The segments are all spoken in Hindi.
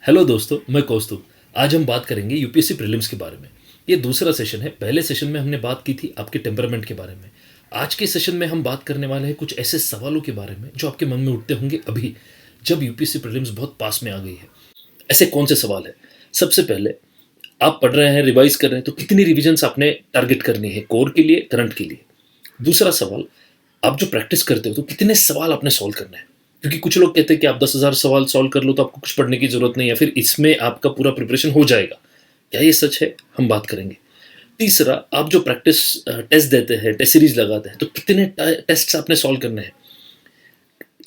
हेलो दोस्तों, मैं कौस्तुभ। आज हम बात करेंगे यूपीएससी प्रीलिम्स के बारे में। ये दूसरा सेशन है। पहले सेशन में हमने बात की थी आपके टेम्परामेंट के बारे में। आज के सेशन में हम बात करने वाले हैं कुछ ऐसे सवालों के बारे में जो आपके मन में उठते होंगे अभी, जब यूपीएससी प्रीलिम्स बहुत पास में आ गई है। ऐसे कौन से सवाल है? सबसे पहले, आप पढ़ रहे हैं, रिवाइज कर रहे हैं, तो कितनी रिविजन्स आपने टारगेट करनी है कोर के लिए, करंट के लिए? दूसरा सवाल, आप जो प्रैक्टिस करते हो तो कितने सवाल आपने सॉल्व करना है? क्योंकि कुछ लोग कहते हैं कि आप 10,000 सवाल सॉल्व कर लो तो आपको कुछ पढ़ने की जरूरत नहीं है, फिर इसमें आपका पूरा प्रिपरेशन हो जाएगा। क्या ये सच है? हम बात करेंगे। तीसरा, आप जो प्रैक्टिस टेस्ट देते हैं, टेस्ट सीरीज लगाते हैं, तो कितने टेस्ट आपने सॉल्व करने हैं?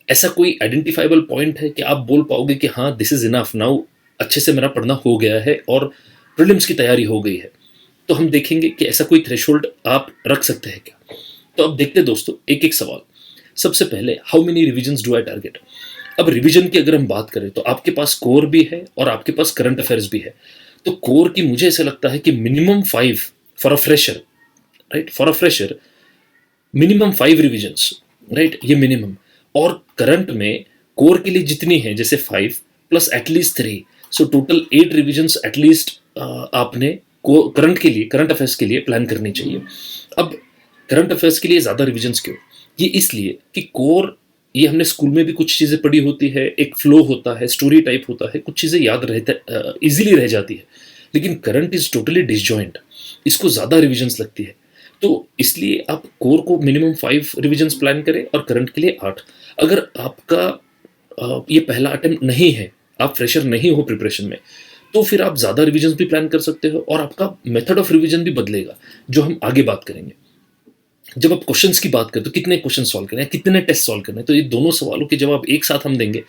ऐसा कोई आइडेंटिफाइबल पॉइंट है कि आप बोल पाओगे कि हाँ, दिस इज इनफ नाउ, अच्छे से मेरा पढ़ना हो गया है और प्रीलिम्स की तैयारी हो गई है? तो हम देखेंगे कि ऐसा कोई थ्रेशोल्ड आप रख सकते हैं क्या। तो अब देखते हैं दोस्तों, एक एक सवाल। सबसे पहले, how many revisions do I target? अब रिवीजन की अगर हम बात करें तो आपके पास कोर भी है और आपके पास करंट अफेयर्स भी है। तो कोर की मुझे ऐसा लगता है कि minimum 5 for a fresher, right, for a fresher minimum 5 revisions, right, ये मिनिमम। और करंट में कोर के लिए जितनी है, जैसे 5 plus at least 3, so total 8 revisions at least आपने करंट के लिए, करंट अफेयर्स के लिए प्लान करनी चाहिए। अब करंट अफेयर्स के लिए ज़्यादा रिविजन्स क्यों? ये इसलिए कि कोर, ये हमने स्कूल में भी कुछ चीज़ें पढ़ी होती है, एक फ्लो होता है, स्टोरी टाइप होता है, कुछ चीज़ें याद रहता, इजीली रह जाती है। लेकिन करंट इज टोटली डिसजॉइंट, इसको ज़्यादा रिविजन्स लगती है। तो इसलिए आप कोर को मिनिमम 5 रिविजन्स प्लान करें और करंट के लिए 8। अगर आपका ये पहला अटेम्प्ट नहीं है, आप फ्रेशर नहीं हो प्रिपरेशन में, तो फिर आप ज़्यादा रिविजन्स भी प्लान कर सकते हो और आपका मेथड ऑफ रिविजन भी बदलेगा, जो हम आगे बात करेंगे। जब आप क्वेश्चंस की बात करें तो कितने क्वेश्चन सॉल्व करने हैं, कितने टेस्ट सॉल्व करने हैं, तो ये दोनों सवालों के जवाब एक साथ हम देंगे।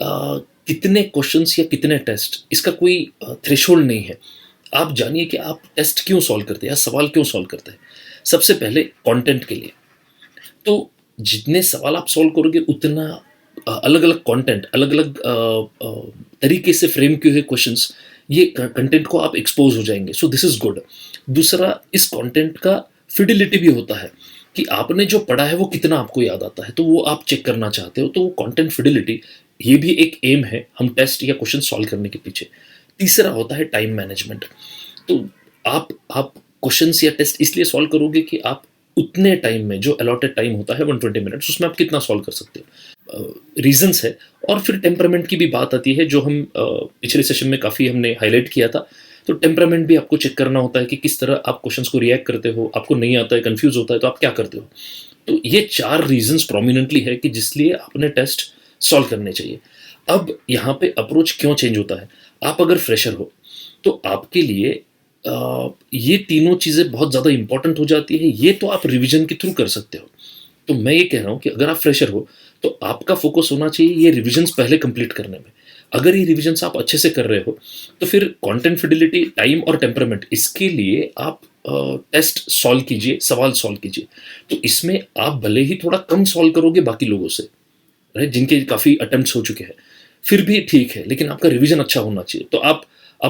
कितने क्वेश्चंस या कितने टेस्ट, इसका कोई थ्रेशोल्ड नहीं है। आप जानिए कि आप टेस्ट क्यों सॉल्व करते हैं या सवाल क्यों सॉल्व करते हैं। सबसे पहले, कंटेंट के लिए। तो जितने सवाल आप सॉल्व करोगे उतना अलग अलग कंटेंट, अलग अलग तरीके से फ्रेम किए हुए क्वेश्चंस, ये कंटेंट को आप एक्सपोज हो जाएंगे। So this is good. दूसरा, इस कंटेंट का फिडिलिटी भी होता है कि आपने जो पढ़ा है वो कितना आपको याद आता है, तो वो आप चेक करना चाहते हो, तो वो कंटेंट फिडिलिटी, ये भी एक एम है हम टेस्ट या क्वेश्चन सॉल्व करने के पीछे। तीसरा होता है टाइम मैनेजमेंट। तो आप क्वेश्चंस या टेस्ट इसलिए सॉल्व करोगे कि आप उतने टाइम में, जो अलॉटेड टाइम होता है 120 मिनट्स, उसमें आप कितना सॉल्व कर सकते हो। रीजंस है। और फिर टेम्परामेंट की भी बात आती है, जो हम पिछले सेशन में काफ़ी हमने हाईलाइट किया था। तो टेम्परामेंट भी आपको चेक करना होता है कि किस तरह आप क्वेश्चंस को रिएक्ट करते हो, आपको नहीं आता है, कंफ्यूज होता है, तो आप क्या करते हो। तो ये 4 रीजंस प्रोमिनेंटली है कि जिसलिए आपने टेस्ट सॉल्व करने चाहिए। अब यहाँ पे अप्रोच क्यों चेंज होता है? आप अगर फ्रेशर हो तो आपके लिए ये तीनों चीज़ें बहुत ज़्यादा इंपॉर्टेंट हो जाती है। ये तो आप रिवीजन के थ्रू कर सकते हो। तो मैं ये कह रहा हूँ कि अगर आप फ्रेशर हो तो आपका फोकस होना चाहिए ये रिविजन्स पहले कंप्लीट करने में। अगर ये रिविजन्स आप अच्छे से कर रहे हो तो फिर कंटेंट फिडिलिटी, टाइम और टेम्परामेंट, इसके लिए आप टेस्ट सॉल्व कीजिए, सवाल सॉल्व कीजिए। तो इसमें आप भले ही थोड़ा कम सॉल्व करोगे बाकी लोगों से, राइट, जिनके काफ़ी अटेम्प्ट्स हो चुके हैं, फिर भी ठीक है, लेकिन आपका रिवीजन अच्छा होना चाहिए। तो आप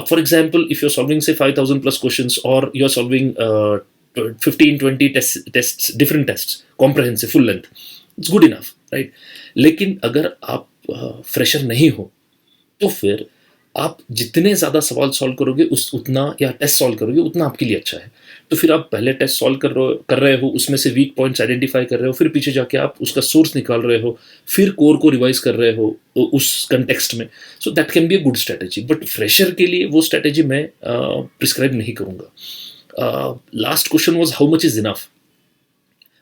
for example, if you are solving say 5,000 plus question और you are solving 15-20 test, different test, comprehensive, full length, it's good enough, right. लेकिन अगर आप फ्रेशर नहीं हो तो फिर आप जितने ज़्यादा सवाल सॉल्व करोगे उस उतना, या टेस्ट सॉल्व करोगे उतना आपके लिए अच्छा है। तो फिर आप पहले टेस्ट सॉल्व कर रहे हो, उसमें से वीक पॉइंट्स आइडेंटिफाई कर रहे हो, फिर पीछे जाके आप उसका सोर्स निकाल रहे हो, फिर कोर को रिवाइज कर रहे हो उस कंटेक्स्ट में। So that can be a good strategy, but fresher के लिए वो स्ट्रैटेजी मैं प्रिस्क्राइब नहीं करूँगा। Last question was how much is enough.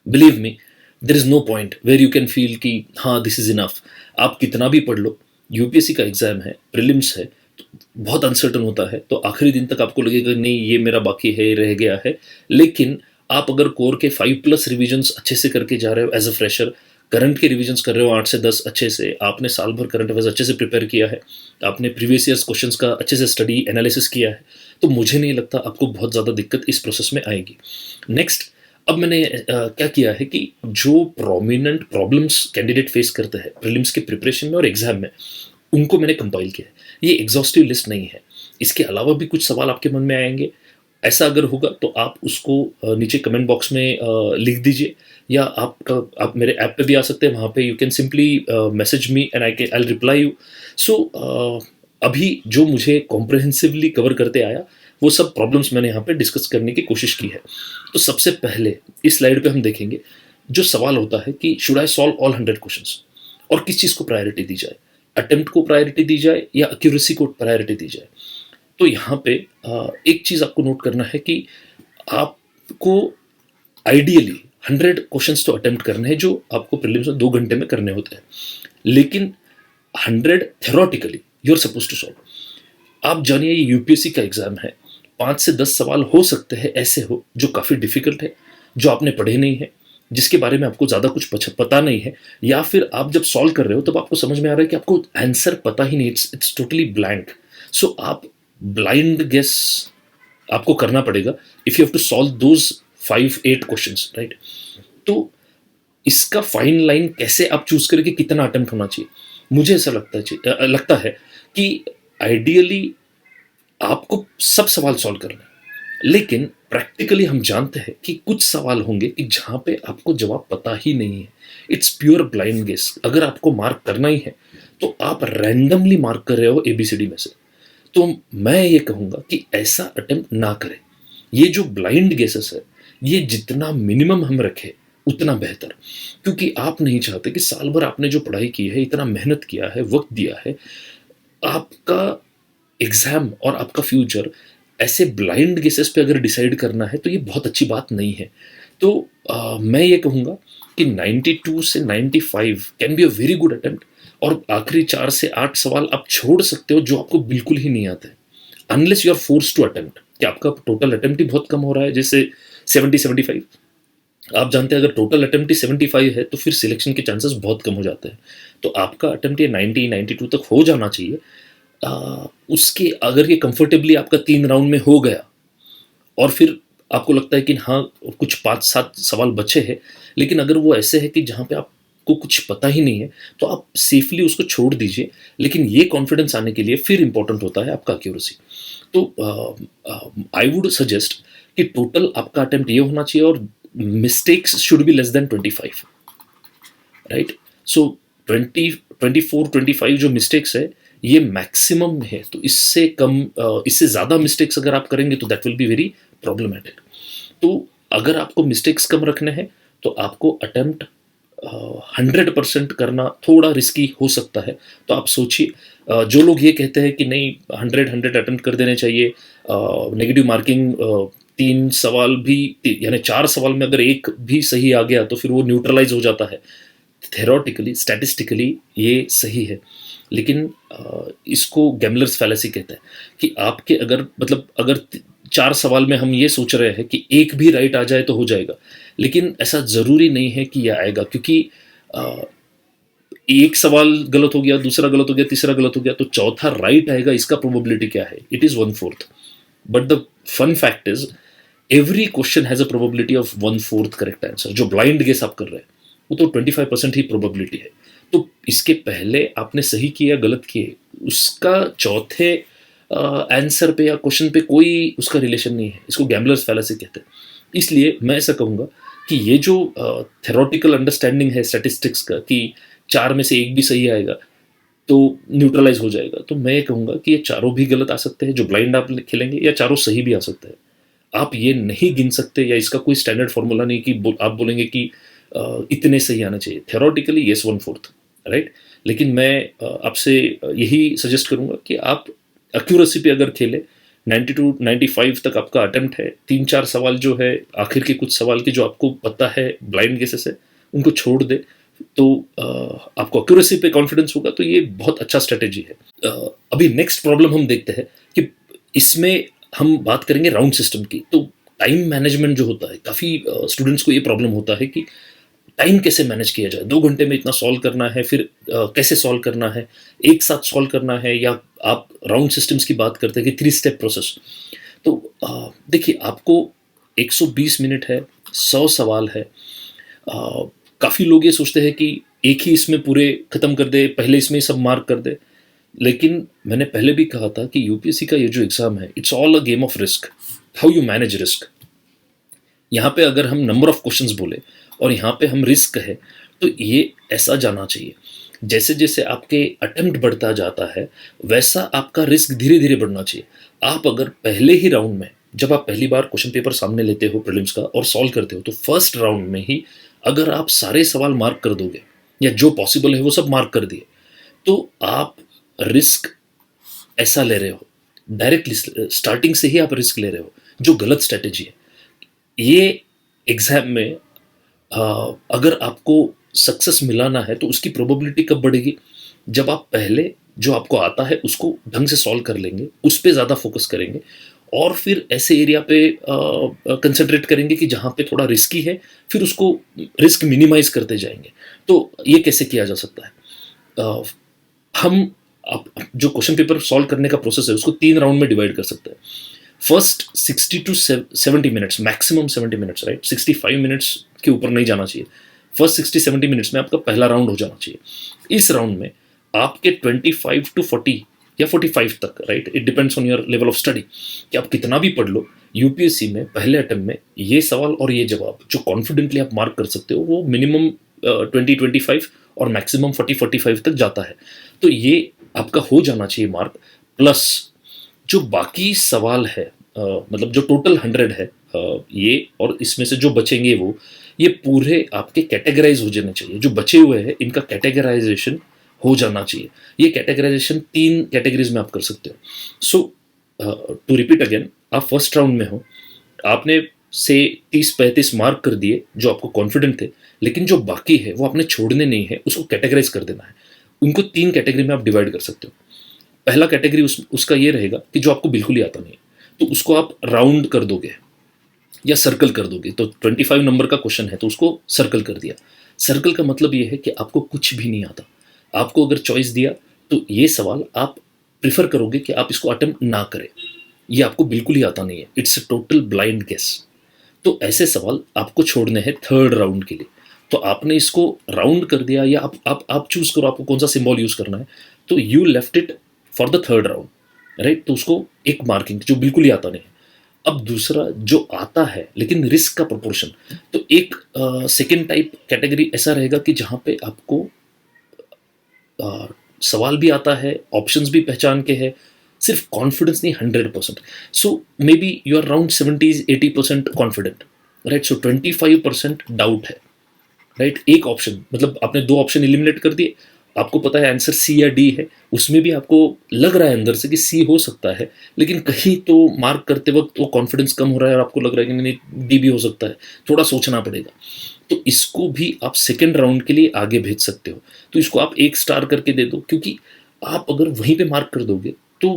Believe me, there is no point where you can feel कि हाँ दिस इज इनफ। आप कितना भी पढ़ लो, यूपीएससी का एग्जाम है, प्रीलिम्स है, तो बहुत अनसर्टन होता है, तो आखिरी दिन तक आपको लगेगा नहीं ये मेरा बाकी है, ये रह गया है। लेकिन आप अगर कोर के 5+ रिविजन्स अच्छे से करके जा रहे हो एज अ फ्रेशर, करंट के रिविजन्स कर रहे हो 8 से 10 अच्छे से, आपने साल भर करंट अफेयर्स अच्छे से प्रिपेयर किया है, आपने प्रीवियस ईयर्स क्वेश्चंस का अच्छे से स्टडी एनालिसिस किया है, तो मुझे नहीं लगता आपको बहुत ज़्यादा दिक्कत इस प्रोसेस में आएगी। नेक्स्ट, अब मैंने क्या किया है कि जो प्रोमिनेंट प्रॉब्लम्स कैंडिडेट फेस करते हैं प्रीलिम्स के प्रिपरेशन में और एग्जाम में, उनको मैंने कंपाइल किया है। ये एग्जॉस्टिव लिस्ट नहीं है, इसके अलावा भी कुछ सवाल आपके मन में आएंगे। ऐसा अगर होगा तो आप उसको नीचे कमेंट बॉक्स में लिख दीजिए, या आप मेरे ऐप पे भी आ सकते हैं, वहाँ पे you can simply message me and I reply you. So अभी जो मुझे कॉम्प्रहेंसिवली कवर करते आया वो सब प्रॉब्लम्स मैंने यहाँ पे डिस्कस करने की कोशिश की है। तो सबसे पहले इस स्लाइड पे हम देखेंगे जो सवाल होता है कि should I solve all 100 questions, और किस चीज़ को प्रायोरिटी दी जाए, अटेम्प्ट को प्रायोरिटी दी जाए या एक्यूरेसी को प्रायोरिटी दी जाए। तो यहाँ पे एक चीज़ आपको नोट करना है कि आपको आइडियली 100 क्वेश्चंस तो अटेम्प्ट करने हैं जो आपको प्रीलिम्स में 2 घंटे में करने होते हैं, लेकिन 100 theoretically you are suppose to solve. आप जानिए ये यूपीएससी का एग्जाम है, 5 से 10 सवाल हो सकते हैं ऐसे हो जो काफ़ी डिफिकल्ट है, जो आपने पढ़े नहीं है, जिसके बारे में आपको ज़्यादा कुछ पता नहीं है, या फिर आप जब सॉल्व कर रहे हो तब आपको समझ में आ रहा है कि आपको आंसर पता ही नहीं, इट्स टोटली ब्लैंक। सो आप ब्लाइंड गेस आपको करना पड़ेगा if you have to solve those 5-8 questions, right. तो इसका फाइन लाइन कैसे आप चूज करें कि कितना अटेम्प्ट होना चाहिए, मुझे ऐसा लगता है कि आइडियली आपको सब सवाल सॉल्व करना है, लेकिन प्रैक्टिकली हम जानते हैं कि कुछ सवाल होंगे कि जहां पे आपको जवाब पता ही नहीं है, इट्स प्योर ब्लाइंड गेस। अगर आपको मार्क करना ही है तो आप रैंडमली मार्क कर रहे हो एबीसीडी में से, तो मैं ये कहूंगा कि ऐसा अटेम्प्ट ना करें। ये जो ब्लाइंड गेसेस है ये जितना मिनिमम हम रखें उतना बेहतर, क्योंकि आप नहीं चाहते कि साल भर आपने जो पढ़ाई की है, इतना मेहनत किया है, वक्त दिया है, आपका एग्जाम और आपका फ्यूचर ऐसे ब्लाइंड गेसेस पे अगर डिसाइड करना है तो ये बहुत अच्छी बात नहीं है। तो मैं ये कहूँगा कि 92 से 95 can be a very good attempt, और आखिरी 4 से 8 सवाल आप छोड़ सकते हो जो आपको बिल्कुल ही नहीं आते, unless you are force to attempt कि आपका टोटल अटेम्प्ट ही बहुत कम हो रहा है, जैसे 70-75। आप जानते हैं अगर टोटल अटेम्प्ट ही 75 है तो फिर सिलेक्शन के चांसेस बहुत कम हो जाते हैं। तो आपका अटेम्प्ट ये 90-92 तक हो जाना चाहिए। उसके अगर ये कंफर्टेबली आपका 3 राउंड में हो गया और फिर आपको लगता है कि हाँ कुछ 5-7 सवाल बचे हैं, लेकिन अगर वो ऐसे है कि जहाँ पे आपको कुछ पता ही नहीं है तो आप सेफली उसको छोड़ दीजिए। लेकिन ये कॉन्फिडेंस आने के लिए फिर इंपॉर्टेंट होता है आपका एक्यूरेसी। तो आई वुड सजेस्ट कि टोटल आपका अटेम्प्ट ये होना चाहिए और mistakes should be less than 25, right. So 24-25 जो मिस्टेक्स है ये मैक्सिमम है, तो इससे कम इससे ज़्यादा मिस्टेक्स अगर आप करेंगे तो that will be very problematic. तो अगर आपको मिस्टेक्स कम रखने हैं तो आपको अटेम्प्ट 100% करना थोड़ा रिस्की हो सकता है। तो आप सोचिए, जो लोग ये कहते हैं कि नहीं 100 अटेम्प्ट कर देने चाहिए, नेगेटिव मार्किंग 3 सवाल भी, यानी 4 सवाल में अगर एक भी सही आ गया तो फिर वो न्यूट्रलाइज हो जाता है। थेरोटिकली स्टैटिस्टिकली ये सही है, लेकिन इसको गैम्बलर्स फैलेसी कहते हैं कि आपके अगर मतलब अगर 4 सवाल में हम ये सोच रहे हैं कि एक भी राइट आ जाए तो हो जाएगा, लेकिन ऐसा ज़रूरी नहीं है कि यह आएगा, क्योंकि एक सवाल गलत हो गया, दूसरा गलत हो गया, तीसरा गलत हो गया, तो चौथा राइट आएगा, इसका प्रोबेबिलिटी क्या है? It is 1/4। But the fun fact is every question has a probability of 1/4 correct answer. जो ब्लाइंड गेस आप कर रहे हैं वो तो 25% ही प्रोबेबिलिटी है। तो इसके पहले आपने सही किया गलत किए, उसका चौथे आंसर पे या क्वेश्चन पे कोई उसका रिलेशन नहीं है। इसको गैम्बलर्स फैलेसी कहते हैं। इसलिए मैं ऐसा कहूँगा कि ये जो थेरोटिकल अंडरस्टैंडिंग है स्टैटिस्टिक्स का कि 4 में से एक भी सही आएगा तो न्यूट्रलाइज हो जाएगा, तो मैं ये कहूँगा कि ये चारों भी गलत आ सकते हैं जो ब्लाइंड आप खेलेंगे, या चारों सही भी आ सकते हैं। आप ये नहीं गिन सकते, या इसका कोई स्टैंडर्ड फॉर्मूला नहीं कि आप बोलेंगे कि इतने सही आना चाहिए। Theoretically yes 1/4, right. लेकिन मैं आपसे यही सजेस्ट करूँगा कि आप एक्यूरेसी पे अगर खेले 92-95 तक आपका अटेम्प्ट है, 3-4 सवाल जो है आखिर के कुछ सवाल के जो आपको पता है ब्लाइंड गेसेस है उनको छोड़ दे, तो आपको एक्यूरेसी पे कॉन्फिडेंस होगा, तो ये बहुत अच्छा स्ट्रेटेजी है। अभी नेक्स्ट प्रॉब्लम हम देखते हैं कि इसमें हम बात करेंगे राउंड सिस्टम की। तो टाइम मैनेजमेंट जो होता है, काफ़ी स्टूडेंट्स को ये प्रॉब्लम होता है कि टाइम कैसे मैनेज किया जाए, 2 घंटे में इतना सॉल्व करना है, फिर कैसे सॉल्व करना है, एक साथ सॉल्व करना है, या आप राउंड सिस्टम्स की बात करते हैं कि 3 स्टेप प्रोसेस। तो देखिए आपको 120 मिनट है, 100 सवाल है। काफ़ी लोग ये सोचते हैं कि एक ही इसमें पूरे ख़त्म कर दे, पहले इसमें ही सब मार्क कर दे, लेकिन मैंने पहले भी कहा था कि यूपीएससी का ये जो एग्ज़ाम है it's all a game of risk, how you manage risk. यहाँ पे अगर हम नंबर ऑफ क्वेश्चंस बोले और यहाँ पे हम रिस्क है, तो ये ऐसा जाना चाहिए जैसे जैसे आपके अटेम्प्ट बढ़ता जाता है वैसा आपका रिस्क धीरे धीरे बढ़ना चाहिए। आप अगर पहले ही राउंड में, जब आप पहली बार क्वेश्चन पेपर सामने लेते हो प्रीलिम्स का और सॉल्व करते हो, तो फर्स्ट राउंड में ही अगर आप सारे सवाल मार्क कर दोगे या जो पॉसिबल है वो सब मार्क कर दिए, तो आप रिस्क ऐसा ले रहे हो, डायरेक्टली स्टार्टिंग से ही आप रिस्क ले रहे हो, जो गलत स्ट्रेटेजी है। ये एग्जाम में अगर आपको सक्सेस मिलाना है तो उसकी प्रोबेबिलिटी कब बढ़ेगी? जब आप पहले जो आपको आता है उसको ढंग से सॉल्व कर लेंगे, उस पे ज़्यादा फोकस करेंगे और फिर ऐसे एरिया पे कंसंट्रेट करेंगे कि जहाँ पे थोड़ा रिस्की है, फिर उसको रिस्क मिनिमाइज करते जाएंगे। तो ये कैसे किया जा सकता है? अ, हम जो क्वेश्चन पेपर सॉल्व करने का प्रोसेस है उसको 3 राउंड में डिवाइड कर सकते हैं। First 60 to 70 minutes, maximum 70 minutes, right? 65 minutes के ऊपर नहीं जाना चाहिए। फर्स्ट 60-70 मिनट्स में आपका पहला राउंड हो जाना चाहिए। इस राउंड में आपके 25 टू 40 या 45 तक, right, it depends on your level of study, कि आप कितना भी पढ़ लो, यूपीएससी में पहले अटेम्प्ट में ये सवाल और ये जवाब जो कॉन्फिडेंटली आप मार्क कर सकते हो वो मिनिमम 20-25 और मैक्सिमम 40-45 तक जाता है। तो ये आपका हो जाना चाहिए मार्क। प्लस जो बाकी सवाल है, मतलब जो टोटल 100 है, ये और इसमें से जो बचेंगे वो, ये पूरे आपके कैटेगराइज हो जाने चाहिए। जो बचे हुए हैं इनका कैटेगराइजेशन हो जाना चाहिए। ये कैटेगराइजेशन 3 कैटेगरीज में आप कर सकते हो। सो टू रिपीट अगेन, आप फर्स्ट राउंड में हो, आपने से 30-35 मार्क कर दिए जो आपको कॉन्फिडेंट थे, लेकिन जो बाकी है वो आपने छोड़ने नहीं है, उसको कैटेगराइज कर देना है। उनको 3 कैटेगरी में आप डिवाइड कर सकते हो। पहला कैटेगरी उसका ये रहेगा कि जो आपको बिल्कुल ही आता नहीं है, तो उसको आप राउंड कर दोगे या सर्कल कर दोगे। तो 25 नंबर का क्वेश्चन है तो उसको सर्कल कर दिया। सर्कल का मतलब ये है कि आपको कुछ भी नहीं आता। आपको अगर चॉइस दिया तो ये सवाल आप प्रिफर करोगे कि आप इसको अटेम्प्ट ना करें, ये आपको बिल्कुल ही आता नहीं है, it's a total blind guess. तो ऐसे सवाल आपको छोड़ने हैं थर्ड राउंड के लिए। तो आपने इसको राउंड कर दिया, या आप चूज करो आपको कौन सा सिंबल यूज करना है। तो you left it for the third round, right? तो उसको एक मार्किंग, जो बिल्कुल ही आता नहीं है। अब दूसरा जो आता है लेकिन रिस्क का प्रोपोर्शन, तो एक सेकेंड टाइप कैटेगरी ऐसा रहेगा कि जहाँ पे आपको सवाल भी आता है, ऑप्शंस भी पहचान के है, सिर्फ कॉन्फिडेंस नहीं, 100%। So maybe you are around 70-80% confident, right? So 25% doubt है, राइट? एक ऑप्शन, मतलब आपने 2 ऑप्शन एलिमिनेट कर दिए, आपको पता है आंसर सी या डी है, उसमें भी आपको लग रहा है अंदर से कि सी हो सकता है, लेकिन कहीं तो मार्क करते वक्त वो कॉन्फिडेंस कम हो रहा है और आपको लग रहा है कि नहीं डी भी हो सकता है, थोड़ा सोचना पड़ेगा। तो इसको भी आप सेकेंड राउंड के लिए आगे भेज सकते हो। तो इसको आप 1 स्टार करके दे दो, क्योंकि आप अगर वहीं पे मार्क कर दोगे तो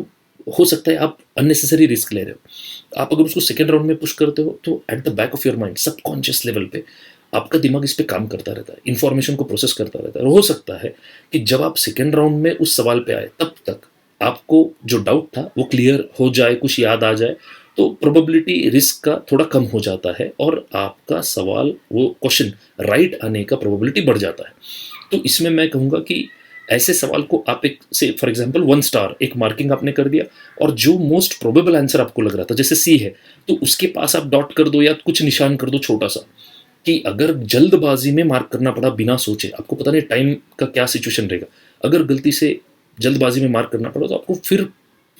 हो सकता है आप अननेसेसरी रिस्क ले रहे हो। आप अगर उसको सेकेंड राउंड में पुश करते हो तो at the back of your mind, subconscious level पे आपका दिमाग इस पे काम करता रहता है, इन्फॉर्मेशन को प्रोसेस करता रहता है। और हो सकता है कि जब आप सेकेंड राउंड में उस सवाल पे आए तब तक आपको जो डाउट था वो क्लियर हो जाए, कुछ याद आ जाए, तो प्रोबेबिलिटी रिस्क का थोड़ा कम हो जाता है और आपका सवाल, वो क्वेश्चन राइट आने का प्रोबेबिलिटी बढ़ जाता है। तो इसमें मैं कहूँगा कि ऐसे सवाल को आप एक से फॉर एग्जांपल 1 स्टार एक मार्किंग आपने कर दिया, और जो मोस्ट प्रोबेबल आंसर आपको लग रहा था, जैसे सी है, तो उसके पास आप डॉट कर दो या कुछ निशान कर दो छोटा सा, कि अगर जल्दबाजी में मार्क करना पड़ा बिना सोचे, आपको पता नहीं टाइम का क्या सिचुएशन रहेगा, अगर गलती से जल्दबाजी में मार्क करना पड़ा तो आपको फिर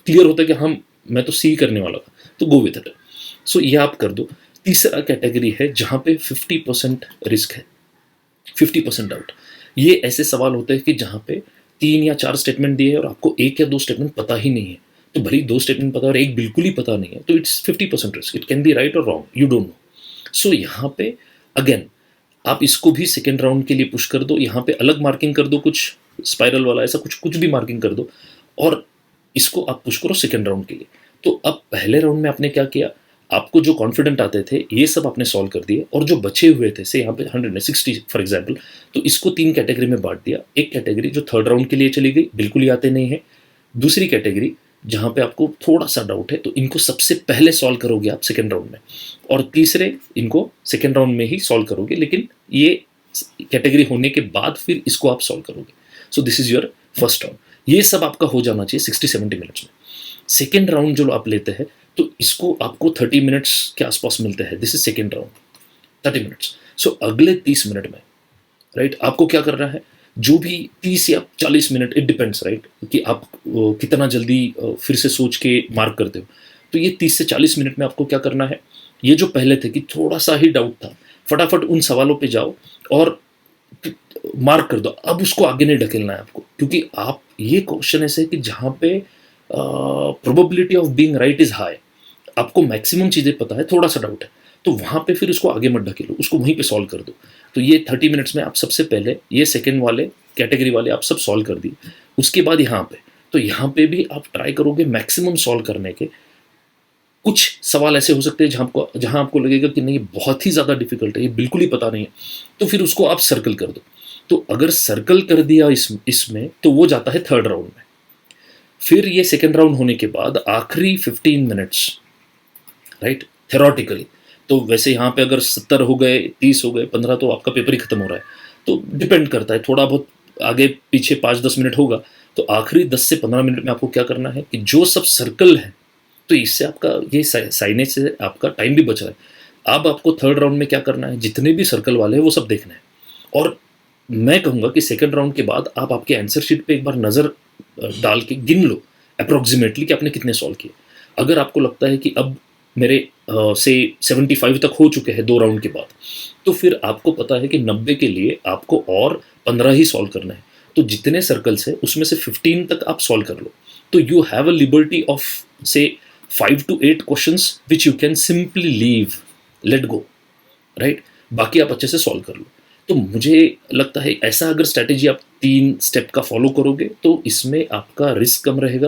क्लियर होता है कि हम, मैं तो सी करने वाला था, तो गो विद इट। सो ये आप कर दो। तीसरा कैटेगरी है जहाँ पे 50% रिस्क है, 50% डाउट। ये ऐसे सवाल होते हैं कि जहाँ पे 3 या 4 स्टेटमेंट दिए और आपको 1 या 2 स्टेटमेंट पता ही नहीं है। तो भले ही 2 स्टेटमेंट पता है और 1 बिल्कुल ही पता नहीं है, तो it's 50% risk, it can be right और रॉन्ग, यू डोंट नो। सो यहाँ पे अगेन आप इसको भी सेकेंड राउंड के लिए पुश कर दो, यहाँ पे अलग मार्किंग कर दो, कुछ स्पाइरल वाला ऐसा कुछ कुछ भी मार्किंग कर दो, और इसको आप पुश करो सेकेंड राउंड के लिए। तो अब पहले राउंड में आपने क्या किया, आपको जो कॉन्फिडेंट आते थे ये सब आपने सॉल्व कर दिए, और जो बचे हुए थे, से यहाँ पे 160 फॉर एग्जाम्पल, तो इसको 3 कैटेगरी में बांट दिया। एक कैटेगरी जो थर्ड राउंड के लिए चली गई, बिल्कुल ही आते नहीं है। दूसरी कैटेगरी जहाँ पे आपको थोड़ा सा डाउट है, तो इनको सबसे पहले सॉल्व करोगे आप सेकेंड राउंड में, और तीसरे इनको सेकेंड राउंड में ही सॉल्व करोगे, लेकिन ये कैटेगरी होने के बाद फिर इसको आप सॉल्व करोगे। So this is your first round. ये सब आपका हो जाना चाहिए 60-70 मिनट्स में। सेकेंड राउंड जो आप लेते हैं तो इसको आपको 30 मिनट्स के आसपास मिलते हैं। This is second round, 30 minutes. So अगले 30 मिनट में, राइट, आपको क्या करना है, जो भी 30 या 40 मिनट, इट डिपेंड्स राइट, कि आप कितना जल्दी फिर से सोच के मार्क करते हो। तो ये 30 से 40 मिनट में आपको क्या करना है, ये जो पहले थे कि थोड़ा सा ही डाउट था, फटाफट उन सवालों पे जाओ और मार्क कर दो। अब उसको आगे नहीं ढकेलना है आपको, क्योंकि आप, ये क्वेश्चन ऐसे है कि जहाँ पे probability of being right is high, आपको मैक्सिमम चीज़ें पता है, थोड़ा सा डाउट है, तो वहाँ पे फिर उसको आगे मत ढकेलो, उसको वहीं पे सॉल्व कर दो। तो ये 30 मिनट्स में आप सबसे पहले ये सेकेंड वाले कैटेगरी वाले आप सब सॉल्व कर दिए। उसके बाद यहाँ पे, तो यहाँ पे भी आप ट्राई करोगे मैक्सिमम सॉल्व करने के। कुछ सवाल ऐसे हो सकते हैं जहाँ आपको लगेगा कि नहीं, ये बहुत ही ज़्यादा डिफिकल्ट है, ये बिल्कुल ही पता नहीं है, तो फिर उसको आप सर्कल कर दो। तो अगर सर्कल कर दिया इसमें, तो वो जाता है थर्ड राउंड में। फिर ये सेकेंड राउंड होने के बाद आखिरी 15 मिनट्स, राइट, थेरोटिकली, तो वैसे यहाँ पे अगर 70 हो गए, 30 हो गए, 15, तो आपका पेपर ही खत्म हो रहा है। तो डिपेंड करता है, थोड़ा बहुत आगे पीछे 5-10 मिनट होगा। तो आखिरी 10 से 15 मिनट में आपको क्या करना है कि जो सब सर्कल है, तो इससे आपका ये साइनेज से आपका टाइम भी बच रहा है। अब आपको थर्ड राउंड में क्या करना है, जितने भी सर्कल वाले हैं वो सब देखना है। और मैं कहूँगा कि सेकेंड राउंड के बाद आप आपके आंसर शीट पे एक बार नज़र डाल के गिन लो अप्रोक्सीमेटली कि आपने कितने सॉल्व किए। अगर आपको लगता है कि अब मेरे से 75 तक हो चुके हैं 2 राउंड के बाद, तो फिर आपको पता है कि 90 के लिए आपको और 15 ही सॉल्व करना है। तो जितने सर्कल्स हैं उसमें से 15 तक आप सॉल्व कर लो। तो you have a liberty of से 5 to 8 questions which you can simply leave, let go, right. बाकी आप अच्छे से सॉल्व कर लो। तो मुझे लगता है ऐसा अगर स्ट्रैटेजी आप 3 स्टेप का फॉलो करोगे, तो इसमें आपका रिस्क कम रहेगा,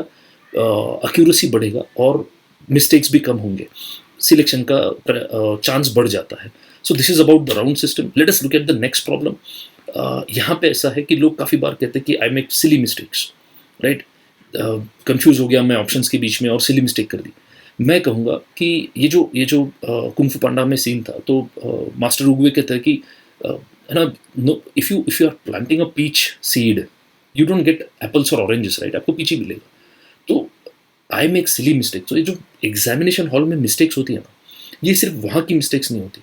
एक्यूरेसी बढ़ेगा और मिस्टेक्स भी कम होंगे, सिलेक्शन का चांस बढ़ जाता है। So this is about the round system. Let us look at the next problem. यहाँ पे ऐसा है कि लोग काफ़ी बार कहते हैं कि I make silly mistakes, right, confuse हो गया मैं ऑप्शंस के बीच में और सिली मिस्टेक कर दी। मैं कहूँगा कि ये जो कुंग फू पांडा में सीन था, तो मास्टर उगवे कहते हैं कि है ना, no, if you are planting a peach seed, you don't get apples और ऑरेंजेस, राइट, आपको पीच ही मिलेगा। तो आई मेक सिली मिस्टेक्स। तो ये जो एग्जामिनेशन हॉल में मिस्टेक्स होती है ना, ये सिर्फ वहाँ की मिस्टेक्स नहीं होती।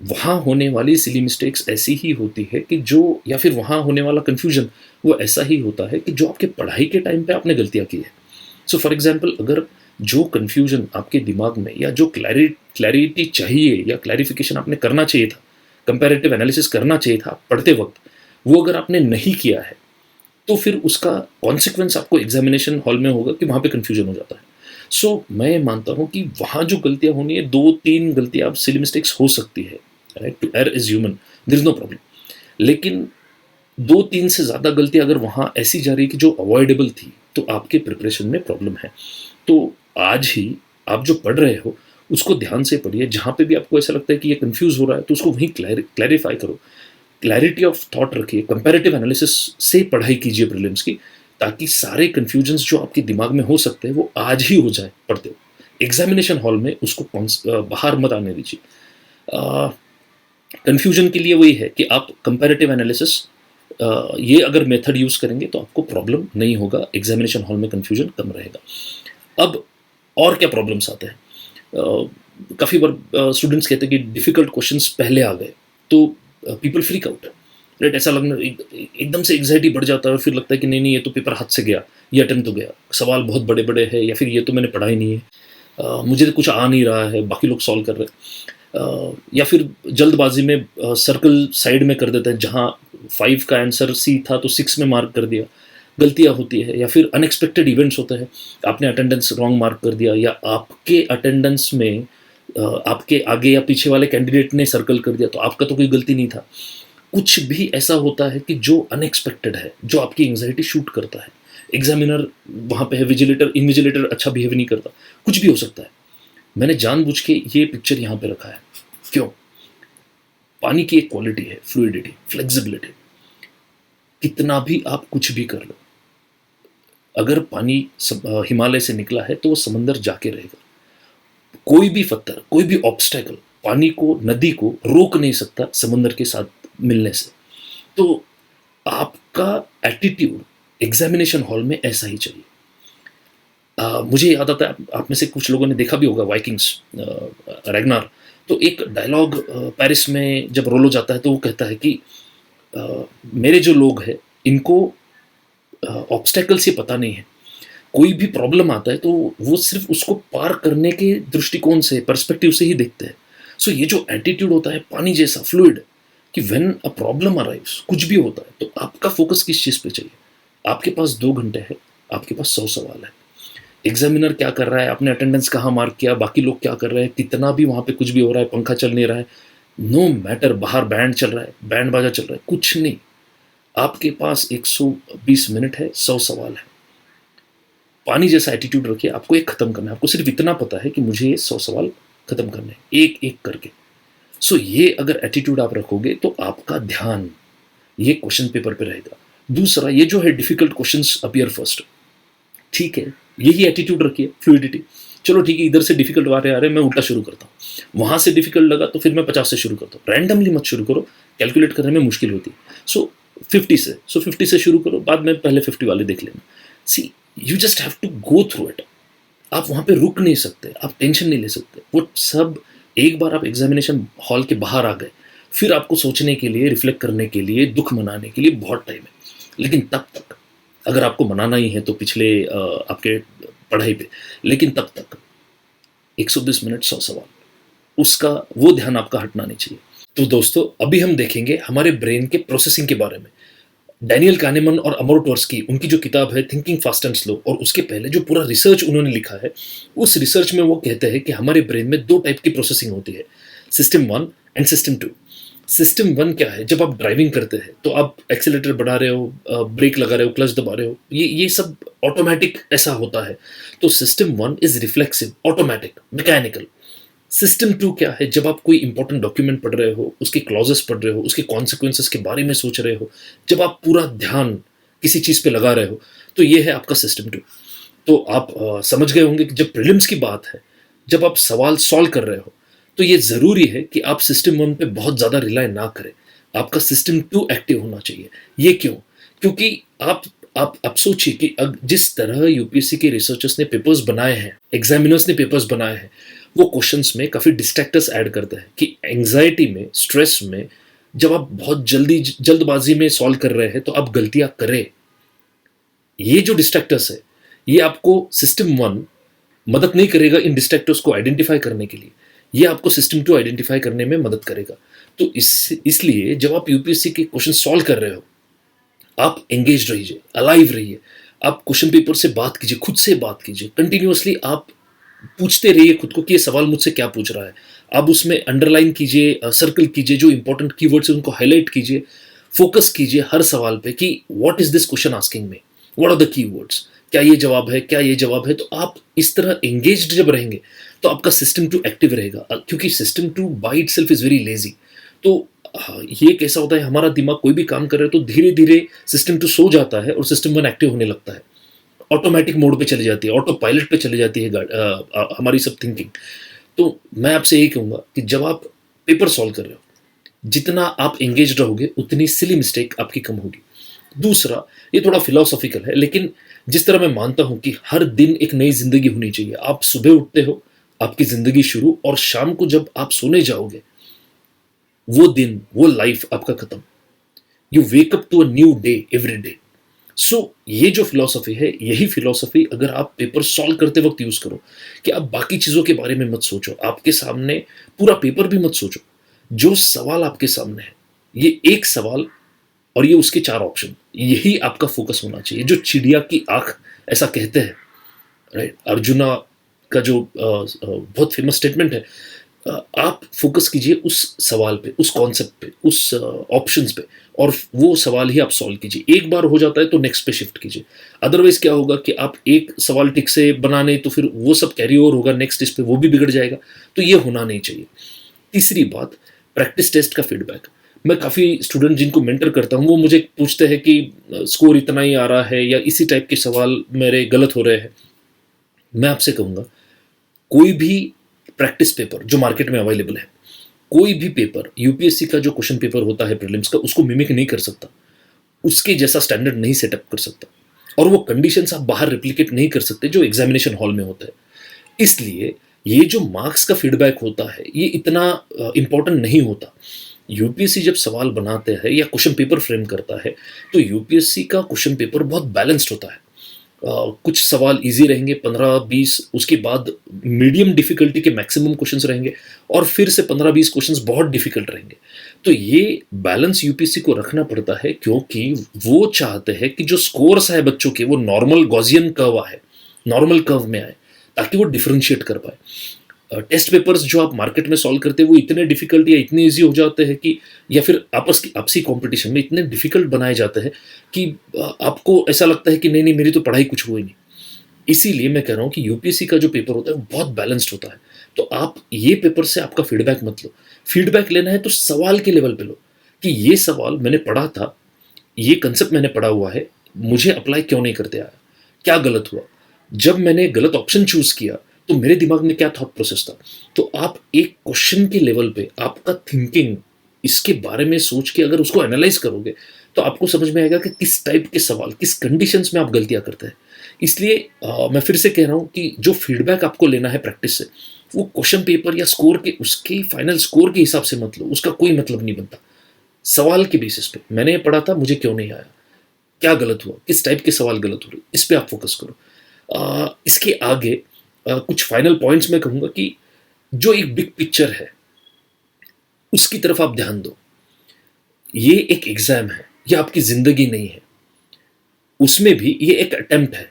वहाँ होने वाली सिली मिस्टेक्स ऐसी ही होती है कि जो, या फिर वहाँ होने वाला कन्फ्यूजन वो ऐसा ही होता है कि जो आपके पढ़ाई के टाइम पे आपने गलतियाँ की है। सो फॉर एग्जाम्पल, अगर जो कन्फ्यूजन आपके दिमाग में, या जो क्लैरिटी चाहिए या क्लैरिफिकेशन आपने करना चाहिए था, कंपैरेटिव एनालिसिस करना चाहिए था पढ़ते वक्त, वो अगर आपने नहीं किया है, तो फिर उसका कॉन्सिक्वेंस आपको एग्जामिनेशन हॉल में होगा कि वहाँ पे कन्फ्यूजन हो जाता है। सो मैं मानता हूँ कि वहाँ जो गलतियाँ होनी है, 2-3 गलतियाँ आप सिली मिस्टेक्स हो सकती है, right, to err is human, there is no problem. लेकिन 2-3 से ज़्यादा गलतियाँ अगर वहाँ ऐसी जा रही है कि जो अवॉइडेबल थी, तो आपके प्रिपरेशन में प्रॉब्लम है। तो आज ही आप जो पढ़ रहे हो उसको ध्यान से पढ़िए। जहाँ पे भी आपको ऐसा लगता है कि ये कंफ्यूज हो रहा है, तो उसको वहीं क्लैरिफाई करो, क्लैरिटी ऑफ थॉट रखिए, कंपैरेटिव एनालिसिस से पढ़ाई कीजिए प्रीलिम्स की, ताकि सारे कन्फ्यूजन्स जो आपके दिमाग में हो सकते हैं वो आज ही हो जाए पढ़ते हो। एग्जामिनेशन हॉल में उसको बाहर मत आने दीजिए। कन्फ्यूजन के लिए वही है कि आप कंपैरेटिव एनालिसिस, ये अगर मेथड यूज़ करेंगे तो आपको प्रॉब्लम नहीं होगा, एग्जामिनेशन हॉल में कन्फ्यूजन कम रहेगा। अब और क्या प्रॉब्लम्स आते हैं, काफ़ी बार स्टूडेंट्स कहते हैं कि डिफ़िकल्ट क्वेश्चंस पहले आ गए, तो पीपल फ्रीक आउट, राइट। ऐसा लगना, एकदम से एग्जाइटी बढ़ जाता है और फिर लगता है कि नहीं नहीं, ये तो पेपर हाथ से गया, ये अटेम्प्ट तो गया, सवाल बहुत बड़े बड़े हैं, या फिर ये तो मैंने पढ़ा ही नहीं है, मुझे तो कुछ आ नहीं रहा है, बाकी लोग सॉल्व कर रहे हैं। या फिर जल्दबाजी में सर्कल साइड में कर देते हैं, जहाँ 5 का आंसर सी था तो 6 में मार्क कर दिया। गलतियाँ होती है, या फिर अनएक्सपेक्टेड इवेंट्स होते हैं, आपने अटेंडेंस रॉन्ग मार्क कर दिया, या आपके अटेंडेंस में आपके आगे या पीछे वाले कैंडिडेट ने सर्कल कर दिया, तो आपका तो कोई गलती नहीं था। कुछ भी ऐसा होता है कि जो अनएक्सपेक्टेड है, जो आपकी एंग्जाइटी शूट करता है, एग्जामिनर वहाँ पे है, इन्विजिलेटर अच्छा बिहेव नहीं करता, कुछ भी हो सकता है। मैंने जानबूझ के ये पिक्चर यहाँ पे रखा है, क्यों? पानी की एक क्वालिटी है, फ्लूइडिटी, फ्लेक्सिबिलिटी। कितना भी आप कुछ भी कर लो, अगर पानी हिमालय से निकला है तो वो समंदर जाके रहेगा। कोई भी पत्थर, कोई भी ऑब्स्टेकल पानी को, नदी को रोक नहीं सकता समंदर के साथ मिलने से। तो आपका एटीट्यूड एग्जामिनेशन हॉल में ऐसा ही चाहिए। मुझे याद आता है, आप में से कुछ लोगों ने देखा भी होगा वाइकिंग्स, रैग्नार। तो एक डायलॉग पेरिस में जब रोलो जाता है तो वो कहता है कि मेरे जो लोग हैं इनको ऑब्स्टेकल्स ये पता नहीं है। कोई भी प्रॉब्लम आता है तो वो सिर्फ उसको पार करने के दृष्टिकोण से, पर्सपेक्टिव से ही देखते हैं। सो ये जो एटीट्यूड होता है पानी जैसा फ्लूइड, कि व्हेन अ प्रॉब्लम अराइव्स, कुछ भी होता है तो आपका फोकस किस चीज़ पे चाहिए। आपके पास 2 घंटे है, आपके पास 100 सवाल है। एग्जामिनर क्या कर रहा है, आपने अटेंडेंस कहाँ मार्क किया, बाकी लोग क्या कर रहे हैं, कितना भी वहाँ पे कुछ भी हो रहा है, पंखा चल नहीं रहा है, नो मैटर, बाहर बैंड चल रहा है, बैंड बाजा चल रहा है, कुछ नहीं। आपके पास 120 मिनट है, 100 सवाल है। पानी जैसा एटीट्यूड रखिए, आपको एक खत्म करना है। आपको सिर्फ इतना पता है कि मुझे ये 100 सवाल खत्म करने हैं, एक एक करके। सो ये अगर एटीट्यूड आप रखोगे तो आपका ध्यान ये क्वेश्चन पेपर पे रहेगा। दूसरा, ये जो है डिफिकल्ट क्वेश्चंस अपीयर फर्स्ट, ठीक है, यही एटीट्यूड रखिए, फ्लूइडिटी। चलो ठीक है, इधर से डिफिकल्ट आ रहे मैं उल्टा शुरू करता हूँ, वहां से डिफिकल्ट लगा तो फिर मैं 50 से शुरू करता हूँ। रैंडमली मत शुरू करो, कैलकुलेट करने में मुश्किल होती है। सो 50 से शुरू करो, बाद में पहले 50 वाले देख लेना। See, you just have to go through it. आप वहां पे रुक नहीं सकते, आप टेंशन नहीं ले सकते। वो सब एक बार आप एग्जामिनेशन हॉल के बाहर आ गए, फिर आपको सोचने के लिए, रिफ्लेक्ट करने के लिए, दुख मनाने के लिए बहुत टाइम है। लेकिन तब तक अगर आपको मनाना ही है तो पिछले आपके पढ़ाई पे, लेकिन तब तक 120 मिनट 100 सवाल, उसका वो ध्यान आपका हटना नहीं चाहिए। तो दोस्तों, अभी हम देखेंगे हमारे ब्रेन के प्रोसेसिंग के बारे में। डैनियल कानेमन और अमर टवर्स्की, उनकी जो किताब है थिंकिंग फास्ट एंड स्लो, और उसके पहले जो पूरा रिसर्च उन्होंने लिखा है, उस रिसर्च में वो कहते हैं कि हमारे ब्रेन में 2 टाइप की प्रोसेसिंग होती है, सिस्टम 1 एंड सिस्टम 2। सिस्टम 1 क्या है, जब आप ड्राइविंग करते हैं तो आप एक्सीलेटर बढ़ा रहे हो, ब्रेक लगा रहे हो, क्लच दबा रहे हो, ये सब ऑटोमेटिक ऐसा होता है। तो system 1 is reflexive, automatic, mechanical. System 2 क्या है, जब आप कोई इंपॉर्टेंट डॉक्यूमेंट पढ़ रहे हो, उसके क्लॉजेस पढ़ रहे हो, उसके कॉन्सिक्वेंसेस के बारे में सोच रहे हो, जब आप पूरा ध्यान किसी चीज़ पे लगा रहे हो, तो ये है आपका सिस्टम 2। तो आप समझ गए होंगे कि जब प्रीलिम्स की बात है, जब आप सवाल सॉल्व कर रहे हो, तो ये ज़रूरी है कि आप सिस्टम 1 पे बहुत ज़्यादा रिलाई ना करें। आपका सिस्टम 2 एक्टिव होना चाहिए। ये क्यों? क्योंकि आप सोचिए कि जिस तरह यूपीएससी के रिसर्चर्स ने पेपर्स बनाए हैं, एग्जामिनर्स ने पेपर्स बनाए हैं, वो क्वेश्चंस में काफ़ी डिस्ट्रैक्टर्स ऐड करते हैं कि एंग्जाइटी में, स्ट्रेस में, जब आप बहुत जल्दबाजी में सॉल्व कर रहे हैं तो आप गलतियां करें। ये जो डिस्ट्रैक्टर्स है, ये आपको सिस्टम 1 मदद नहीं करेगा इन डिस्ट्रैक्टर्स को आइडेंटिफाई करने के लिए, ये आपको सिस्टम 2 आइडेंटिफाई करने में मदद करेगा। तो इसलिए जब आप यूपीएससी के क्वेश्चन सॉल्व कर रहे हो, आप एंगेज रहिए, अलाइव रहिए। आप क्वेश्चन पेपर से बात कीजिए, खुद से बात कीजिए, कंटिन्यूअसली आप पूछते रहिए खुद को कि ये सवाल मुझसे क्या पूछ रहा है। आप उसमें अंडरलाइन कीजिए, सर्कल कीजिए, जो इंपॉर्टेंट कीवर्ड्स है उनको हाईलाइट कीजिए, फोकस कीजिए हर सवाल पे कि what is this question asking me, what are the keywords, क्या ये जवाब है, क्या ये जवाब है। तो आप इस तरह एंगेज्ड जब रहेंगे तो आपका सिस्टम 2 एक्टिव रहेगा, क्योंकि system 2 by it self is very lazy. तो ये कैसा होता है, हमारा दिमाग कोई भी काम कर रहा है तो धीरे धीरे सिस्टम 2 सो जाता है और सिस्टम 1 एक्टिव होने लगता है, ऑटोमेटिक मोड पे चली जाती है, ऑटो पायलट पे चली जाती है हमारी सब थिंकिंग। तो मैं आपसे यही कहूँगा कि जब आप पेपर सॉल्व कर रहे हो, जितना आप एंगेज रहोगे उतनी सिली मिस्टेक आपकी कम होगी। दूसरा, ये थोड़ा फिलोसॉफिकल है, लेकिन जिस तरह मैं मानता हूं कि हर दिन एक नई जिंदगी होनी चाहिए। आप सुबह उठते हो, आपकी जिंदगी शुरू, और शाम को जब आप सोने जाओगे, वो दिन, वो लाइफ आपका खत्म। You wake up to a new day every day. So ये जो फिलॉसफी है, यही फिलॉसफी अगर आप पेपर सॉल्व करते वक्त यूज करो, कि आप बाकी चीजों के बारे में मत सोचो, आपके सामने पूरा पेपर भी मत सोचो, जो सवाल आपके सामने है, ये एक सवाल और ये उसके 4 ऑप्शन, यही आपका फोकस होना चाहिए। जो चिड़िया की आंख ऐसा कहते हैं, राइट, अर्जुना का जो बहुत फेमस स्टेटमेंट है, आप फोकस कीजिए उस सवाल पे, उस कॉन्सेप्ट पे, उस ऑप्शंस पे, और वो सवाल ही आप सॉल्व कीजिए। एक बार हो जाता है तो नेक्स्ट पे शिफ्ट कीजिए। अदरवाइज क्या होगा कि आप एक सवाल ठीक से बनाने तो फिर वो सब कैरी ओवर होगा नेक्स्ट इस पे, वो भी बिगड़ जाएगा। तो ये होना नहीं चाहिए। तीसरी बात, प्रैक्टिस टेस्ट का फीडबैक। मैं काफ़ी स्टूडेंट जिनको मेंटर करता हूँ, वो मुझे पूछते हैं कि स्कोर इतना ही आ रहा है या इसी टाइप के सवाल मेरे गलत हो रहे हैं। मैं आपसे कहूँगा, कोई भी प्रैक्टिस पेपर जो मार्केट में अवेलेबल है, कोई भी पेपर यूपीएससी का जो क्वेश्चन पेपर होता है प्रीलिम्स का, उसको मिमिक नहीं कर सकता, उसके जैसा स्टैंडर्ड नहीं सेटअप कर सकता, और वो कंडीशंस आप बाहर रिप्लिकेट नहीं कर सकते जो एग्जामिनेशन हॉल में होता है। इसलिए ये जो मार्क्स का फीडबैक होता है, ये इतना इंपॉर्टेंट नहीं होता। यूपीएससी जब सवाल बनाते हैं या क्वेश्चन पेपर फ्रेम करता है, तो यूपीएससी का क्वेश्चन पेपर बहुत बैलेंस्ड होता है। कुछ सवाल इजी रहेंगे 15-20, उसके बाद मीडियम डिफिकल्टी के मैक्सिमम क्वेश्चंस रहेंगे और फिर से 15-20 क्वेश्चंस बहुत डिफिकल्ट रहेंगे। तो ये बैलेंस यूपीएससी को रखना पड़ता है, क्योंकि वो चाहते हैं कि जो स्कोर्स है बच्चों के वो नॉर्मल गॉसियन कर्व आए, नॉर्मल कर्व में आए, ताकि वो डिफरेंशिएट कर पाए। टेस्ट पेपर्स जो आप मार्केट में सॉल्व करते हैं वो इतने डिफिकल्ट या इतने इजी हो जाते हैं कि, या फिर आपसी कंपटीशन में इतने डिफिकल्ट बनाए जाते हैं कि आपको ऐसा लगता है कि नहीं नहीं मेरी तो पढ़ाई कुछ हुई नहीं। इसीलिए मैं कह रहा हूँ कि यूपीएससी का जो पेपर होता है वो बहुत बैलेंस्ड होता है। तो आप ये पेपर से आपका फीडबैक मत लो। फीडबैक लेना है तो सवाल के लेवल पे लो, कि ये सवाल मैंने पढ़ा था, ये कंसेप्ट मैंने पढ़ा हुआ है, मुझे अप्लाई क्यों नहीं करते आया, क्या गलत हुआ, जब मैंने गलत ऑप्शन चूज किया तो मेरे दिमाग में क्या थॉट प्रोसेस था। तो आप एक क्वेश्चन के लेवल पे आपका थिंकिंग इसके बारे में सोच के अगर उसको एनालाइज करोगे तो आपको समझ में आएगा कि किस टाइप के सवाल किस कंडीशंस में आप गलतियां करते हैं। इसलिए मैं फिर से कह रहा हूं कि जो फीडबैक आपको लेना है प्रैक्टिस से, वो क्वेश्चन पेपर या स्कोर के उसके फाइनल स्कोर के हिसाब से मत लो, उसका कोई मतलब नहीं बनता। सवाल के बेसिस पे मैंने ये पढ़ा था, मुझे क्यों नहीं आया, क्या गलत हुआ, किस टाइप के सवाल गलत हो रहे, इस पे आप फोकस करो। इसके आगे कुछ फाइनल पॉइंट्स मैं कहूंगा कि जो एक बिग पिक्चर है उसकी तरफ आप ध्यान दो। ये एक एग्जाम है, ये आपकी जिंदगी नहीं है। उसमें भी ये एक अटेम्प्ट है,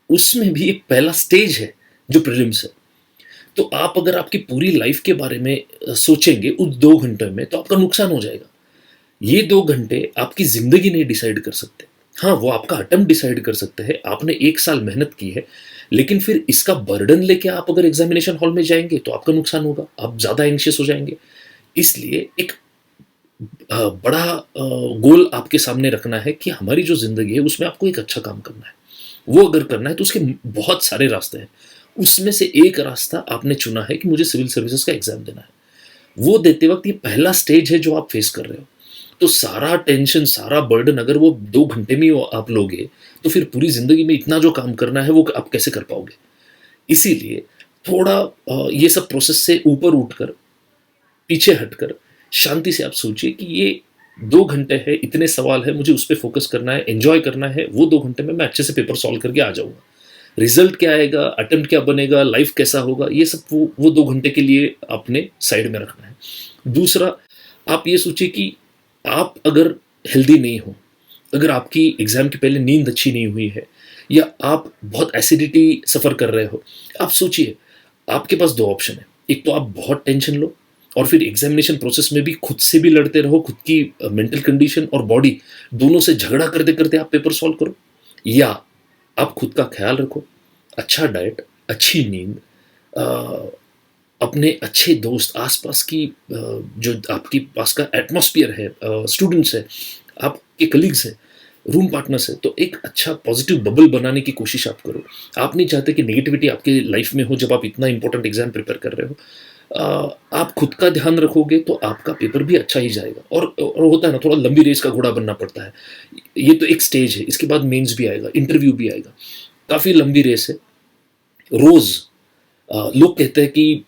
उसमें भी एक पहला स्टेज है जो प्रीलिम्स है। तो आप अगर आपकी पूरी लाइफ के बारे में सोचेंगे उस 2 घंटे में, तो आपका नुकसान हो जाएगा। ये 2 घंटे आपकी जिंदगी नहीं डिसाइड कर सकते। हाँ, वो आपका अटेम्प्ट डिसाइड कर सकते हैं, आपने 1 साल मेहनत की है, लेकिन फिर इसका बर्डन लेके आप अगर एग्जामिनेशन हॉल में जाएंगे तो आपका नुकसान होगा, आप ज्यादा एंग्शियस हो जाएंगे। इसलिए एक बड़ा गोल आपके सामने रखना है कि हमारी जो जिंदगी है उसमें आपको एक अच्छा काम करना है। वो अगर करना है तो उसके बहुत सारे रास्ते हैं, उसमें से एक रास्ता आपने चुना है कि मुझे सिविल सर्विसेज का एग्जाम देना है। वो देते वक्त ये पहला स्टेज है जो आप फेस कर रहे हो। तो सारा टेंशन, सारा बर्डन अगर वो 2 घंटे में ही आप लोगे, तो फिर पूरी जिंदगी में इतना जो काम करना है वो आप कैसे कर पाओगे। इसीलिए थोड़ा ये सब प्रोसेस से ऊपर उठकर, पीछे हटकर शांति से आप सोचिए कि ये 2 घंटे है, इतने सवाल है, मुझे उस पर फोकस करना है, एंजॉय करना है। वो 2 घंटे में मैं अच्छे से पेपर सॉल्व करके आ जाऊंगा। रिजल्ट क्या आएगा, अटेम्प्ट क्या बनेगा, लाइफ कैसा होगा, ये सब वो 2 घंटे के लिए आपने साइड में रखना है। दूसरा, आप ये सोचिए कि आप अगर हेल्दी नहीं हो, अगर आपकी एग्जाम के पहले नींद अच्छी नहीं हुई है, या आप बहुत एसिडिटी सफर कर रहे हो, आप सोचिए आपके पास 2 ऑप्शन है। एक तो आप बहुत टेंशन लो और फिर एग्जामिनेशन प्रोसेस में भी खुद से भी लड़ते रहो, खुद की मेंटल कंडीशन और बॉडी दोनों से झगड़ा करते करते आप पेपर सॉल्व करो, या आप खुद का ख्याल रखो, अच्छा डाइट, अच्छी नींद, अपने अच्छे दोस्त, आसपास की जो आपके पास का एटमॉस्फेयर है, स्टूडेंट्स है, आपके कलीग्स है, रूम पार्टनर्स है, तो एक अच्छा पॉजिटिव बबल बनाने की कोशिश आप करो। आप नहीं चाहते कि नेगेटिविटी आपके लाइफ में हो जब आप इतना इंपॉर्टेंट एग्जाम प्रिपेयर कर रहे हो। आप खुद का ध्यान रखोगे तो आपका पेपर भी अच्छा ही जाएगा। और होता है ना, थोड़ा लंबी रेस का घोड़ा बनना पड़ता है। ये तो एक स्टेज है, इसके बाद मेंस भी आएगा, इंटरव्यू भी आएगा, काफ़ी लंबी रेस है। रोज़ लोग कहते हैं कि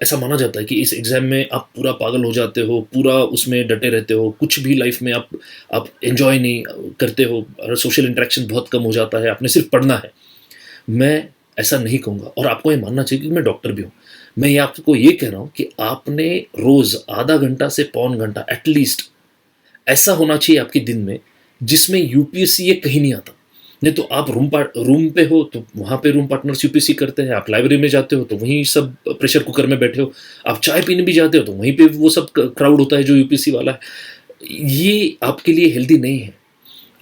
ऐसा माना जाता है कि इस एग्ज़ाम में आप पूरा पागल हो जाते हो, पूरा उसमें डटे रहते हो, कुछ भी लाइफ में आप एंजॉय नहीं करते हो, सोशल इंटरेक्शन बहुत कम हो जाता है, आपने सिर्फ पढ़ना है। मैं ऐसा नहीं कहूँगा, और आपको ये मानना चाहिए कि मैं डॉक्टर भी हूँ। मैं ये आपको ये कह रहा हूँ कि आपने रोज़ आधा घंटा से पौन घंटा एटलीस्ट ऐसा होना चाहिए आपके दिन में जिसमें यूपीएससी ये कहीं नहीं आता। नहीं तो आप रूम पे हो तो वहाँ पे रूम पार्टनर्स यूपीएससी करते हैं, आप लाइब्रेरी में जाते हो तो वहीं सब प्रेशर कुकर में बैठे हो, आप चाय पीने भी जाते हो तो वहीं पे वो सब क्राउड होता है जो यूपीएससी वाला है। ये आपके लिए हेल्दी नहीं है।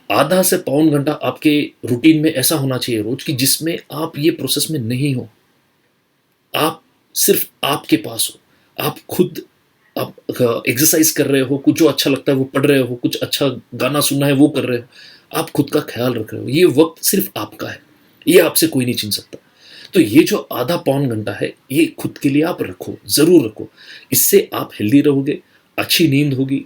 आधा से पौन घंटा आपके रूटीन में ऐसा होना चाहिए रोज कि जिसमें आप ये प्रोसेस में नहीं हो, आप सिर्फ आपके पास हो, आप खुद आप एक्सरसाइज कर रहे हो, कुछ जो अच्छा लगता है वो पढ़ रहे हो, कुछ अच्छा गाना सुनना है वो कर रहे हो, आप खुद का ख्याल रख रहे हो। ये वक्त सिर्फ आपका है, ये आपसे कोई नहीं छीन सकता। तो ये जो आधा पौन घंटा है ये खुद के लिए आप रखो, जरूर रखो। इससे आप हेल्दी रहोगे, अच्छी नींद होगी,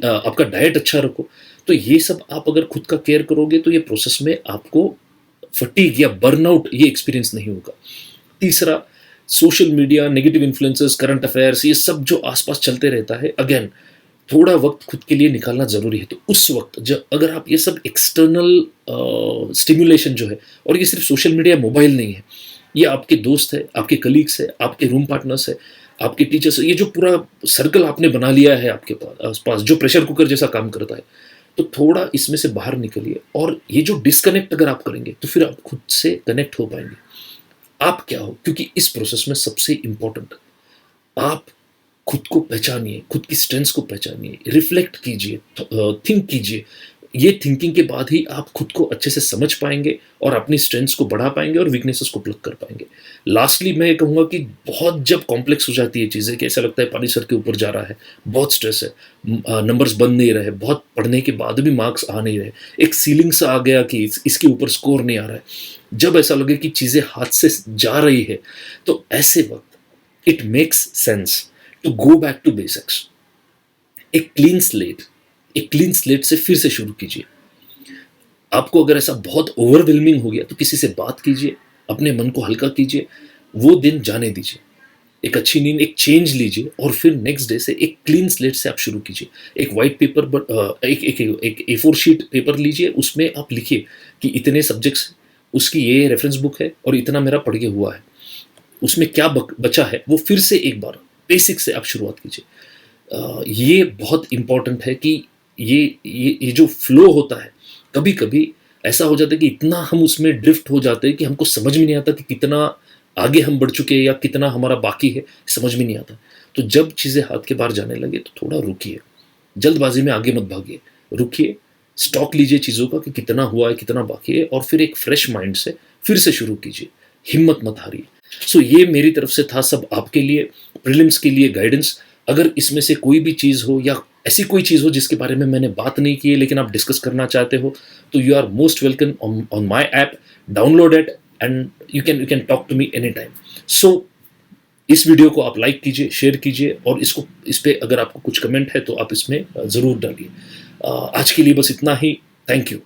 आपका डाइट अच्छा रखो। तो ये सब आप अगर खुद का केयर करोगे तो ये प्रोसेस में आपको फटीग या बर्नआउट ये एक्सपीरियंस नहीं होगा। तीसरा, social media, negative influences, current affairs, ये सब जो आसपास चलते रहता है, अगेन थोड़ा वक्त खुद के लिए निकालना ज़रूरी है। तो उस वक्त जब अगर आप ये सब एक्सटर्नल स्टिमुलेशन जो है, और ये सिर्फ सोशल मीडिया, मोबाइल नहीं है, ये आपके दोस्त है, आपके कलीग्स है, आपके रूम पार्टनर्स है, आपके टीचर्स है, ये जो पूरा सर्कल आपने बना लिया है आपके पास आसपास, जो प्रेशर कुकर जैसा काम करता है, तो थोड़ा इसमें से बाहर निकलिए। और ये जो डिस्कनेक्ट अगर आप करेंगे तो फिर आप खुद से कनेक्ट हो पाएंगे। आप क्या हो, क्योंकि इस प्रोसेस में सबसे इंपॉर्टेंट आप खुद को पहचानिए, खुद की स्ट्रेंथ्स को पहचानिए, रिफ्लेक्ट कीजिए, थिंक कीजिए। ये थिंकिंग के बाद ही आप खुद को अच्छे से समझ पाएंगे और अपनी स्ट्रेंथ्स को बढ़ा पाएंगे और वीकनेसेस को प्लग कर पाएंगे। लास्टली मैं ये कहूँगा कि बहुत जब कॉम्प्लेक्स हो जाती है चीज़ें, कि ऐसा लगता है पानी सर के ऊपर जा रहा है, बहुत स्ट्रेस है, नंबर्स बन नहीं रहे, बहुत पढ़ने के बाद भी मार्क्स आ नहीं रहे, एक सीलिंग सा आ गया कि इसके ऊपर स्कोर नहीं आ रहा है, जब ऐसा लगे कि चीज़ें हाथ से जा रही है, तो ऐसे वक्त it makes sense to go back to basics. एक क्लीन स्लेट, एक क्लीन स्लेट से फिर से शुरू कीजिए। आपको अगर ऐसा बहुत ओवरवेलमिंग हो गया तो किसी से बात कीजिए, अपने मन को हल्का कीजिए, वो दिन जाने दीजिए, एक अच्छी नींद, एक चेंज लीजिए, और फिर नेक्स्ट डे से एक क्लीन स्लेट से आप शुरू कीजिए। एक वाइट पेपर, एक A4 शीट पेपर लीजिए, उसमें आप लिखिए कि इतने सब्जेक्ट्स, उसकी ये रेफरेंस बुक है और इतना मेरा पढ़ के हुआ है, उसमें क्या बचा है, वो फिर से एक बार बेसिक से आप शुरुआत कीजिए। ये बहुत इंपॉर्टेंट है कि ये जो फ्लो होता है, कभी कभी ऐसा हो जाता है कि इतना हम उसमें ड्रिफ्ट हो जाते हैं कि हमको समझ में नहीं आता कि कितना आगे हम बढ़ चुके हैं या कितना हमारा बाकी है, समझ में नहीं आता। तो जब चीज़ें हाथ के बाहर जाने लगे तो थोड़ा रुकिए, जल्दबाजी में आगे मत भागिए, रुकिए, स्टॉक लीजिए चीज़ों का कि कितना हुआ है, कितना बाकी है, और फिर एक फ्रेश माइंड से फिर से शुरू कीजिए, हिम्मत मत हारिए। सो ये मेरी तरफ से था सब आपके लिए, प्रीलिम्स के लिए गाइडेंस। अगर इसमें से कोई भी चीज़ हो या ऐसी कोई चीज़ हो जिसके बारे में मैंने बात नहीं की है लेकिन आप डिस्कस करना चाहते हो, तो you are most welcome on my app, download it and you can talk to me any time. So इस वीडियो को आप लाइक कीजिए, शेयर कीजिए, और इस पे अगर आपको कुछ कमेंट है तो आप इसमें ज़रूर डालिए। आज के लिए बस इतना ही। Thank you.